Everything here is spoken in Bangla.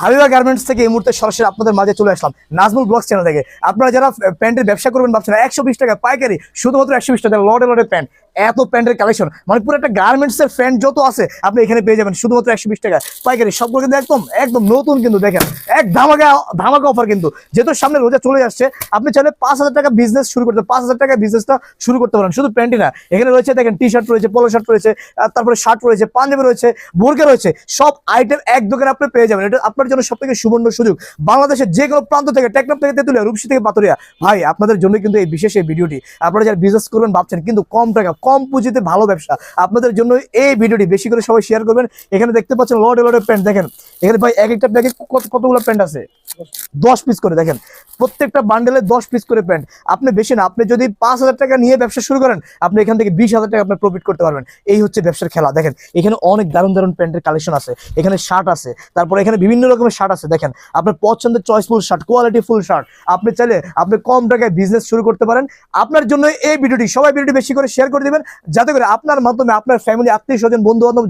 হাবিবা গার্মেন্টস থেকে এই মুহূর্তে সরাসরি আপনাদের মাঝে চলে আসলাম নাজমুল ব্লগস চ্যানেল থেকে। আপনারা যারা প্যান্টের ব্যবসা করবেন ভাবছেন 120 টাকা পাইকারি, শুধুমাত্র 120 টাকা লটে লটে প্যান্ট, এত প্যান্টের কালেকশন, মানে পুরো একটা গার্মেন্টস এর প্যান্ট যত আছে আপনি এখানে পেয়ে যাবেন শুধুমাত্র 120 টাকা পাইকারি। সবগুলো কিন্তু একদম একদম নতুন, কিন্তু দেখেন এক ধামাকা ধামাকা অফার। কিন্তু যেহেতু সামনে রোজা চলে আসছে, আপনি চাইলে 5,000 টাকা বিজনেস শুরু করতে, 5,000 টাকা বিজনেসটা শুরু করতে পারেন। শুধু প্যান্টই না, এখানে রয়েছে দেখেন টি শার্ট রয়েছে, পোলো শার্ট রয়েছে, তারপরে শার্ট রয়েছে, পাঞ্জাবি রয়েছে, বোরকা রয়েছে, সব আইটেম এক দোকানে আপনি পেয়ে যাবেন। এটা আপনার জন্য সবথেকে সুবর্ণ সুযোগ। বাংলাদেশের যে কোনো প্রান্ত থেকে, টেকনাফ থেকে তেতুলিয়া, রূপসী থেকে পাতুরিয়া, ভাই আপনাদের জন্য কিন্তু এই বিশেষ এই ভিডিওটি। আপনারা যারা বিজনেস করবেন ভাবছেন কিন্তু কম টাকা কম পুঁজিতে ভালো ব্যবসা, আপনাদের জন্য এই ভিডিওটি বেশি করে সবাই শেয়ার করবেন। এখানে দেখতে পাচ্ছেন লটে লটে প্যান্ট, দেখেন এখানে ভাই এক একটা প্যাকেট কতগুলো প্যান্ট আছে, 10 পিস করে, দেখেন প্রত্যেকটা বান্ডেলে 10 পিস করে প্যান্ট। আপনি বেশি না, আপনি যদি 5,000 টাকা নিয়ে ব্যবসা শুরু করেন, আপনি এখান থেকে 20,000 টাকা আপনি প্রফিট করতে পারবেন। এই হচ্ছে ব্যবসার খেলা। দেখেন এখানে অনেক দারুণ দারুণ প্যান্টের কালেকশন আছে, এখানে শার্ট আছে, তারপরে এখানে বিভিন্ন রকমের শার্ট আছে। দেখেন আপনার পছন্দের choiceful shirt, quality full shirt, আপনি চাইলে আপনি কম টাকায় বিজনেস শুরু করতে পারেন। আপনার জন্য এই ভিডিওটি, সবাই ভিডিওটি বেশি করে শেয়ার করে দিবেন, যাতে করে আপনার মাধ্যমে আপনার ফ্যামিলি, আত্মীয় স্বজন, বন্ধু বান্ধব